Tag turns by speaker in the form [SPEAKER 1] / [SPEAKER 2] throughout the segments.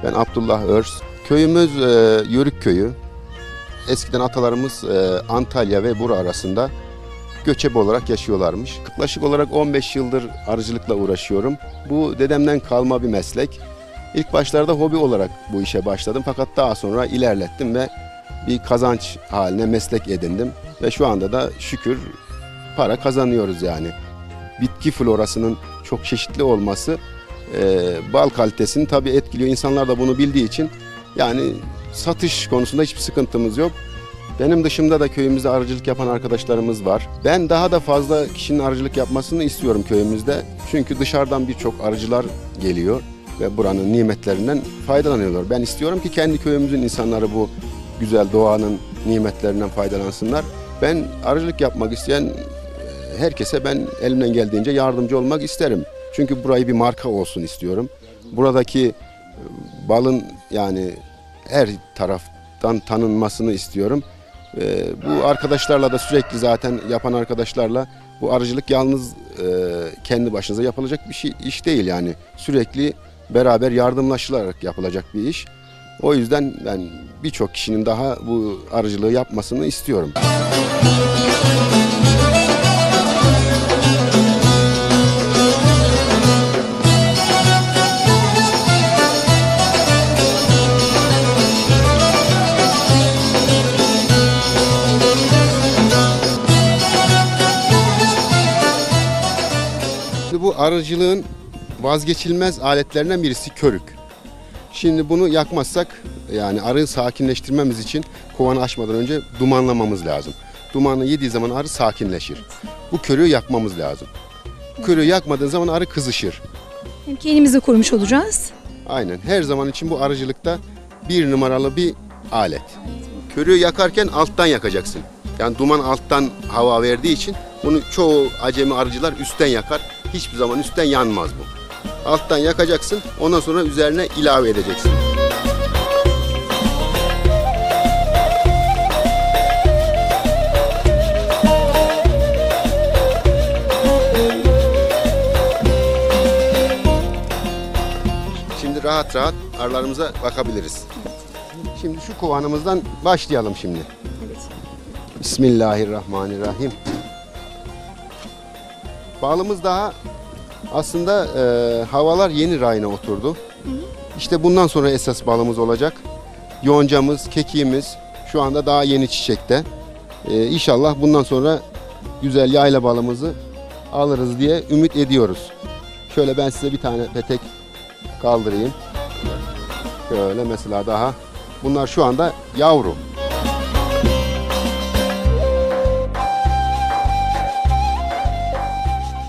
[SPEAKER 1] Ben Abdullah Örs. Köyümüz Yörük Köyü. Eskiden atalarımız Antalya ve Buru arasında göçebe olarak yaşıyorlarmış. Yaklaşık olarak 15 yıldır arıcılıkla uğraşıyorum. Bu dedemden kalma bir meslek. İlk başlarda hobi olarak bu işe başladım fakat daha sonra ilerlettim ve bir kazanç haline meslek edindim. Ve şu anda da şükür para kazanıyoruz yani. Bitki florasının çok çeşitli olması bal kalitesini tabii etkiliyor. İnsanlar da bunu bildiği için yani satış konusunda hiçbir sıkıntımız yok. Benim dışımda da köyümüzde arıcılık yapan arkadaşlarımız var. Ben daha da fazla kişinin arıcılık yapmasını istiyorum köyümüzde. Çünkü dışarıdan birçok arıcılar geliyor ve buranın nimetlerinden faydalanıyorlar. Ben istiyorum ki kendi köyümüzün insanları bu güzel doğanın nimetlerinden faydalansınlar. Ben arıcılık yapmak isteyen herkese ben elimden geldiğince yardımcı olmak isterim. Çünkü burayı bir marka olsun istiyorum. Buradaki balın yani her taraftan tanınmasını istiyorum. Bu arkadaşlarla da sürekli zaten yapan arkadaşlarla bu arıcılık yalnız kendi başınıza yapılacak bir iş değil yani. Sürekli beraber yardımlaşılarak yapılacak bir iş. O yüzden ben birçok kişinin daha bu arıcılığı yapmasını istiyorum. Bu arıcılığın vazgeçilmez aletlerinden birisi körük. Şimdi bunu yakmazsak yani arıyı sakinleştirmemiz için kovanı açmadan önce dumanlamamız lazım. Dumanı yediği zaman arı sakinleşir. Bu körüğü yakmamız lazım. Körüğü yakmadığın zaman arı kızışır.
[SPEAKER 2] Hem kendimizi korumuş olacağız.
[SPEAKER 1] Aynen. Her zaman için bu arıcılıkta bir numaralı bir alet. Körüğü yakarken alttan yakacaksın. Yani duman alttan hava verdiği için bunu çoğu acemi arıcılar üstten yakar. Hiçbir zaman üstten yanmaz bu. Alttan yakacaksın, ondan sonra üzerine ilave edeceksin. Şimdi rahat rahat arılarımıza bakabiliriz. Şimdi şu kovanımızdan başlayalım şimdi.
[SPEAKER 2] Evet.
[SPEAKER 1] Bismillahirrahmanirrahim. Balımız daha aslında havalar yeni rayına oturdu. İşte bundan sonra esas balımız olacak. Yoncamız, kekiğimiz şu anda daha yeni çiçekte. İnşallah bundan sonra güzel yayla balımızı alırız diye ümit ediyoruz. Şöyle ben size bir tane petek kaldırayım. Şöyle mesela daha. Bunlar şu anda yavru.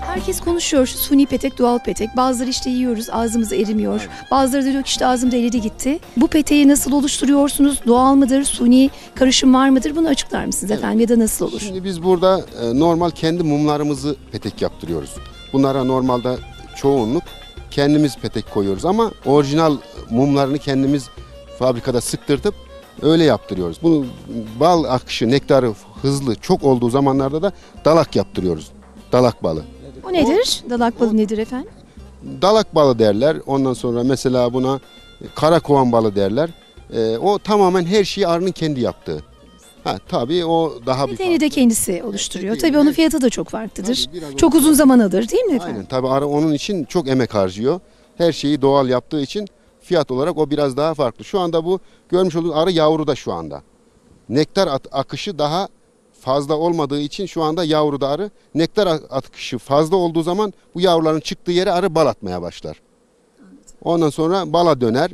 [SPEAKER 2] Herkes konuşuyor şu suni petek, doğal petek. Bazıları işte yiyoruz, ağzımız erimiyor.
[SPEAKER 1] Evet.
[SPEAKER 2] Bazıları da diyor ki işte ağzımda eridi gitti. Bu peteği nasıl oluşturuyorsunuz? Doğal mıdır? Suni karışım var mıdır? Bunu açıklar mısınız efendim ya da nasıl olur?
[SPEAKER 1] Şimdi biz burada normal kendi mumlarımızı petek yaptırıyoruz. Bunlara normalde çoğunluk kendimiz petek koyuyoruz ama orijinal mumlarını kendimiz fabrikada sıktırtıp öyle yaptırıyoruz. Bunu bal akışı, nektarı hızlı çok olduğu zamanlarda da dalak yaptırıyoruz. Dalak balı.
[SPEAKER 2] O nedir? Dalak balı nedir efendim?
[SPEAKER 1] Dalak balı derler. Ondan sonra mesela buna karakovan balı derler. O tamamen her şeyi arının kendi yaptığı. Tabii o daha bir
[SPEAKER 2] Peteğini de
[SPEAKER 1] farklı.
[SPEAKER 2] kendisi oluşturuyor.
[SPEAKER 1] Peteği,
[SPEAKER 2] Tabii onun
[SPEAKER 1] evet.
[SPEAKER 2] fiyatı da çok farklıdır.
[SPEAKER 1] Tabii, biraz
[SPEAKER 2] Çok uzun zaman alır değil mi efendim?
[SPEAKER 1] Aynen. Tabii arı onun için çok emek harcıyor. Her şeyi doğal yaptığı için fiyat olarak o biraz daha farklı. Şu anda bu görmüş olduğunuz arı yavruda şu anda. Nektar akışı daha fazla olmadığı için şu anda yavruda arı. Nektar akışı fazla olduğu zaman bu yavruların çıktığı yere arı bal atmaya başlar. Ondan sonra bala döner,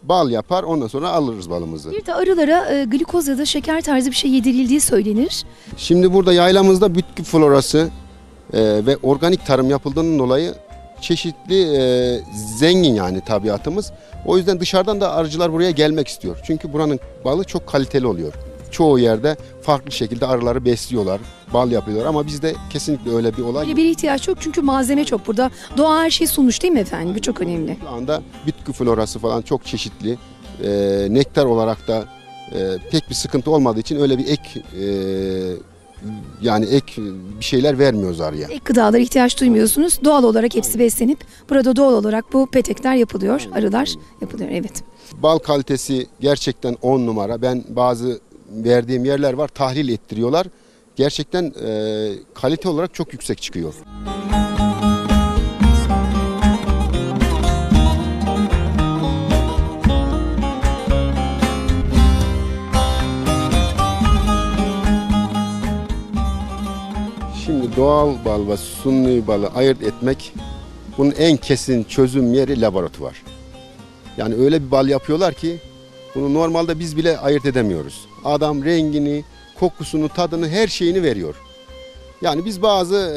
[SPEAKER 1] bal yapar, ondan sonra alırız balımızı.
[SPEAKER 2] Bir de arılara glikoz ya da şeker tarzı bir şey yedirildiği söylenir.
[SPEAKER 1] Şimdi burada yaylamızda bitki florası ve organik tarım yapıldığının dolayı çeşitli zengin yani tabiatımız. O yüzden dışarıdan da arıcılar buraya gelmek istiyor. Çünkü buranın balı çok kaliteli oluyor. Çoğu yerde farklı şekilde arıları besliyorlar, bal yapıyorlar ama bizde kesinlikle öyle bir olay
[SPEAKER 2] Böyle
[SPEAKER 1] yok.
[SPEAKER 2] bir ihtiyaç yok çünkü malzeme çok. Burada doğa her şeyi sunmuş değil mi efendim? Bu çok önemli.
[SPEAKER 1] Şu anda bitki florası falan çok çeşitli. Nektar olarak da pek bir sıkıntı olmadığı için öyle bir ek yani ek bir şeyler vermiyoruz arıya.
[SPEAKER 2] Ek gıdalara ihtiyaç duymuyorsunuz. Doğal olarak hepsi beslenip burada doğal olarak bu petekler yapılıyor. Arılar yapılıyor, evet.
[SPEAKER 1] Bal kalitesi gerçekten 10 numara. Ben bazı verdiğim yerler var, tahlil ettiriyorlar. Gerçekten kalite olarak çok yüksek çıkıyor. Şimdi doğal bal ve suni balı ayırt etmek, bunun en kesin çözüm yeri laboratuvar. Yani öyle bir bal yapıyorlar ki bunu normalde biz bile ayırt edemiyoruz. Adam rengini, kokusunu, tadını, her şeyini veriyor. Yani biz bazı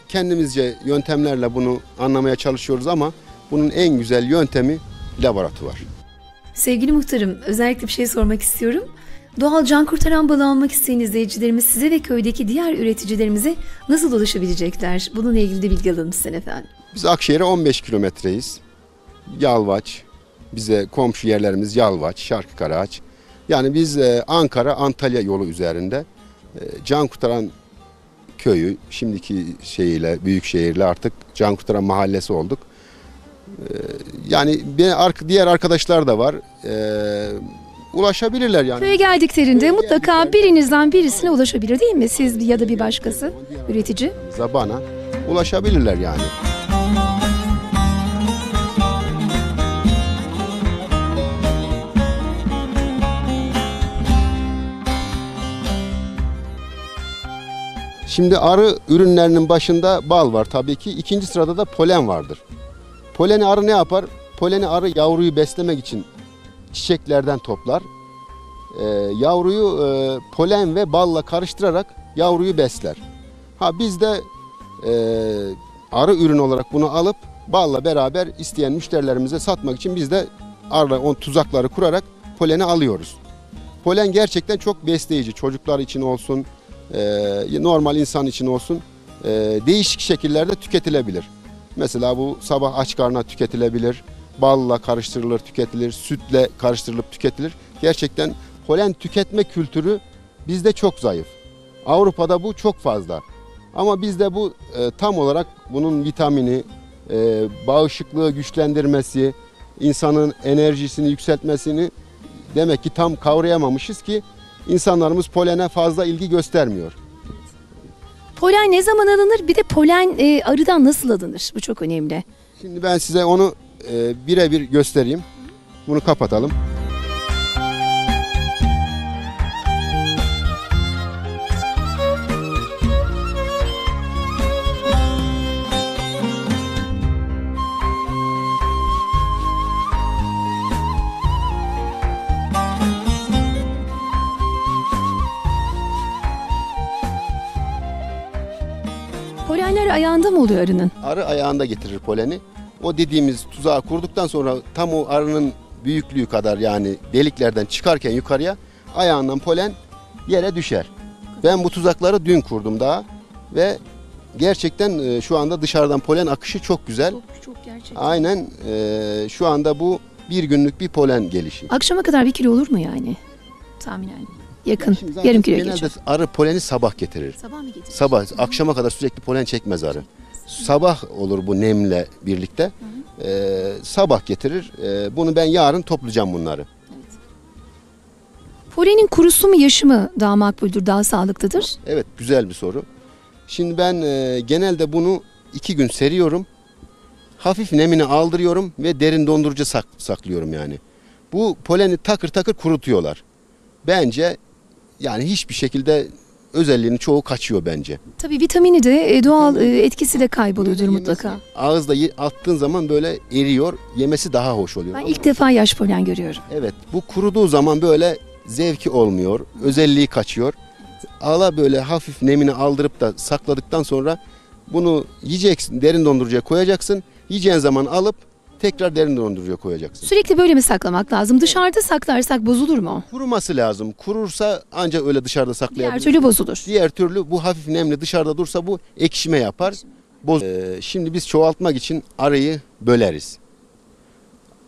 [SPEAKER 1] kendimizce yöntemlerle bunu anlamaya çalışıyoruz ama bunun en güzel yöntemi laboratuvar.
[SPEAKER 2] Sevgili muhtarım, özellikle bir şey sormak istiyorum. Doğal can kurtaran balı almak isteyen izleyicilerimiz size ve köydeki diğer üreticilerimize nasıl ulaşabilecekler? Bununla ilgili de bilgi alalım sizden efendim.
[SPEAKER 1] Biz Akşehir'e 15 kilometreyiz. Yalvaç, bize komşu yerlerimiz Yalvaç, Şarkı Karaağaç. Yani biz Ankara, Antalya yolu üzerinde can kurtaran köyü, şimdiki şeyiyle, büyük şehirle artık can kurtaran mahallesi olduk. Yani diğer arkadaşlar da var. Ulaşabilirler yani.
[SPEAKER 2] Köye geldiklerinde mutlaka birinizden birisine ulaşabilir değil mi? Siz ya da bir başkası üretici.
[SPEAKER 1] Bana ulaşabilirler yani. Şimdi arı ürünlerinin başında bal var tabii ki. İkinci sırada da polen vardır. Poleni arı ne yapar? Poleni arı yavruyu beslemek için çiçeklerden toplar. Yavruyu polen ve balla karıştırarak yavruyu besler. Biz de arı ürün olarak bunu alıp balla beraber isteyen müşterilerimize satmak için biz de arı tuzakları kurarak poleni alıyoruz. Polen gerçekten çok besleyici. Çocuklar için olsun, normal insan için olsun değişik şekillerde tüketilebilir. Mesela bu sabah aç karnına tüketilebilir, balla karıştırılır, tüketilir, sütle karıştırılıp tüketilir. Gerçekten polen tüketme kültürü bizde çok zayıf. Avrupa'da bu çok fazla. Ama bizde bu tam olarak bunun vitamini, bağışıklığı güçlendirmesi, insanın enerjisini yükseltmesini demek ki tam kavrayamamışız ki insanlarımız polene fazla ilgi göstermiyor.
[SPEAKER 2] Polen ne zaman alınır? Bir de polen arıdan nasıl alınır? Bu çok önemli.
[SPEAKER 1] Şimdi ben size onu birebir göstereyim. Bunu kapatalım.
[SPEAKER 2] Polenler ayağında mı oluyor arının?
[SPEAKER 1] Arı ayağında getirir poleni. O dediğimiz tuzağı kurduktan sonra tam o arının büyüklüğü kadar yani deliklerden çıkarken yukarıya ayağından polen yere düşer. Ben bu tuzakları dün kurdum daha ve gerçekten şu anda dışarıdan polen akışı çok güzel.
[SPEAKER 2] Çok gerçekten.
[SPEAKER 1] Aynen şu anda bu bir günlük bir polen gelişi.
[SPEAKER 2] Akşama kadar 1 kilo olur mu yani? Tahminen. Yakın. Yarım kilo
[SPEAKER 1] genelde
[SPEAKER 2] geçer.
[SPEAKER 1] arı poleni sabah getirir.
[SPEAKER 2] Sabah mı getirir?
[SPEAKER 1] Sabah, akşama kadar sürekli polen çekmez arı. Sabah olur bu nemle birlikte. Sabah getirir. Bunu ben yarın toplayacağım bunları.
[SPEAKER 2] Polenin kurusu mu yaşı mı daha makbuldür, daha sağlıklıdır?
[SPEAKER 1] Evet, güzel bir soru. Şimdi ben genelde bunu 2 gün seriyorum. Hafif nemini aldırıyorum ve derin dondurucu saklıyorum yani. Bu poleni takır takır kurutuyorlar. Bence yani hiçbir şekilde özelliğinin çoğu kaçıyor bence.
[SPEAKER 2] Tabii vitamini de doğal etkisi de kayboluyordur mutlaka.
[SPEAKER 1] Ağızda attığın zaman böyle eriyor, yemesi daha hoş oluyor.
[SPEAKER 2] Ben ilk defa yaş polen görüyorum.
[SPEAKER 1] Evet, bu kuruduğu zaman böyle zevki olmuyor, özelliği kaçıyor. Ağla böyle hafif nemini aldırıp da sakladıktan sonra bunu yiyeceksin, derin dondurucuya koyacaksın. Yiyeceğin zaman alıp tekrar derin dondurucuya koyacaksın.
[SPEAKER 2] Sürekli böyle mi saklamak lazım? Dışarıda saklarsak bozulur mu?
[SPEAKER 1] Kuruması lazım. Kurursa ancak öyle dışarıda
[SPEAKER 2] Diğer
[SPEAKER 1] saklayabiliriz.
[SPEAKER 2] türlü bozulur.
[SPEAKER 1] Diğer türlü bu hafif nemli dışarıda dursa bu ekşime yapar. Şimdi biz çoğaltmak için arıyı böleriz.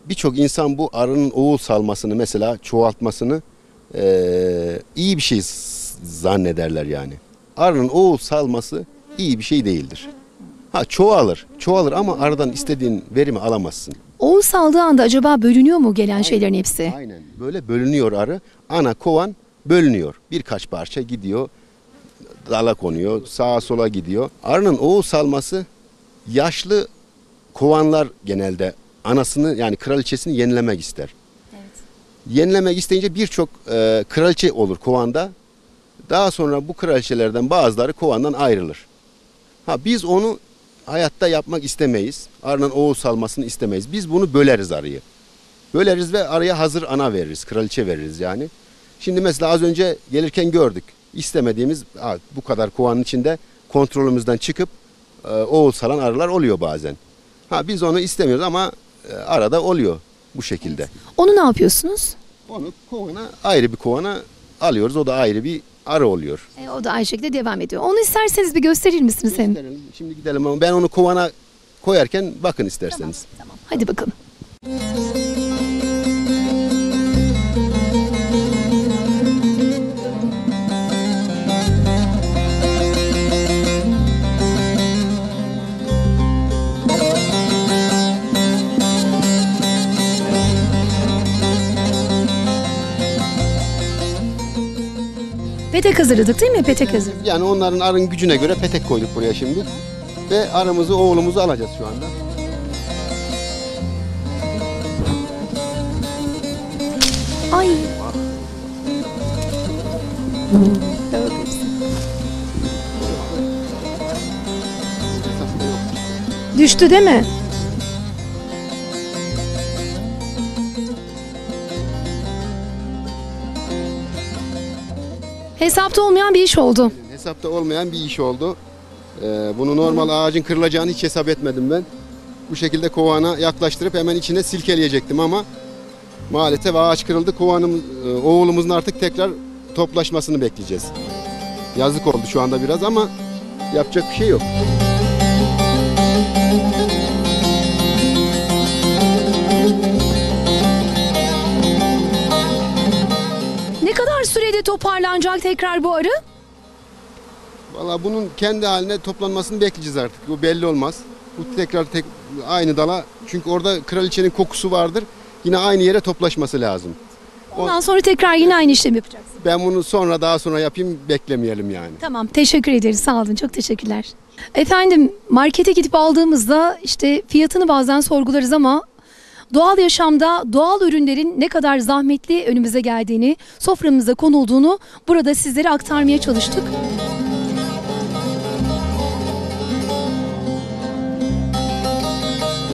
[SPEAKER 1] Birçok insan bu arının oğul salmasını mesela çoğaltmasını iyi bir şey zannederler yani. arının oğul salması iyi bir şey değildir. Ha çoğalır ama arıdan istediğin verimi alamazsın.
[SPEAKER 2] Oğul saldığı anda acaba bölünüyor mu gelen şeylerin hepsi?
[SPEAKER 1] Aynen böyle bölünüyor arı. Ana kovan bölünüyor. Birkaç parça gidiyor, dala konuyor, sağa sola gidiyor. Arının oğul salması yaşlı kovanlar genelde anasını yani kraliçesini yenilemek ister. Yenilemek isteyince birçok kraliçe olur kovanda. Daha sonra bu kraliçelerden bazıları kovandan ayrılır. Ha biz onu hayatta yapmak istemeyiz. Arının oğul salmasını istemeyiz. Biz bunu böleriz arıyı. Böleriz ve araya hazır ana veririz, kraliçe veririz yani. Şimdi mesela az önce gelirken gördük. İstemediğimiz bu kadar kovanın içinde kontrolümüzden çıkıp oğul salan arılar oluyor bazen. Ha biz onu istemiyoruz ama arada oluyor bu şekilde.
[SPEAKER 2] Onu ne yapıyorsunuz?
[SPEAKER 1] Onu ayrı bir kovana alıyoruz. O da ayrı bir arı oluyor.
[SPEAKER 2] O da aynı şekilde devam ediyor. Onu isterseniz bir gösterir misiniz hem?
[SPEAKER 1] Gösterelim. Şimdi gidelim ama ben onu kovana koyarken bakın isterseniz.
[SPEAKER 2] Tamam. Hadi bakalım. Petek hazırladık değil mi? Petek hazırladık.
[SPEAKER 1] Yani onların arın gücüne göre petek koyduk buraya şimdi. Ve arımızı, oğlumuzu alacağız şu anda.
[SPEAKER 2] Ay. Düştü değil mi? Hesapta olmayan bir iş oldu.
[SPEAKER 1] Hesapta olmayan bir iş oldu. Bunu normal ağacın kırılacağını hiç hesap etmedim ben. Bu şekilde kovana yaklaştırıp hemen içine silkeleyecektim ama maalesef ağaç kırıldı. Oğlumuzun artık tekrar toplaşmasını bekleyeceğiz. Yazık oldu şu anda biraz ama yapacak bir şey yok.
[SPEAKER 2] Ne kadar sürede toparlanacak tekrar bu arı?
[SPEAKER 1] Valla bunun kendi haline toplanmasını bekleyeceğiz artık. Bu belli olmaz. Bu tekrar aynı dala. Çünkü orada kraliçenin kokusu vardır. Yine aynı yere toplaşması lazım.
[SPEAKER 2] Ondan sonra tekrar yine aynı işlemi yapacaksın.
[SPEAKER 1] Ben bunu daha sonra yapayım, beklemeyelim yani.
[SPEAKER 2] Tamam, teşekkür ederiz. Sağ olun. Çok teşekkürler. Efendim, markete gidip aldığımızda işte fiyatını bazen sorgularız ama doğal yaşamda doğal ürünlerin ne kadar zahmetli önümüze geldiğini, soframıza konulduğunu burada sizlere aktarmaya çalıştık.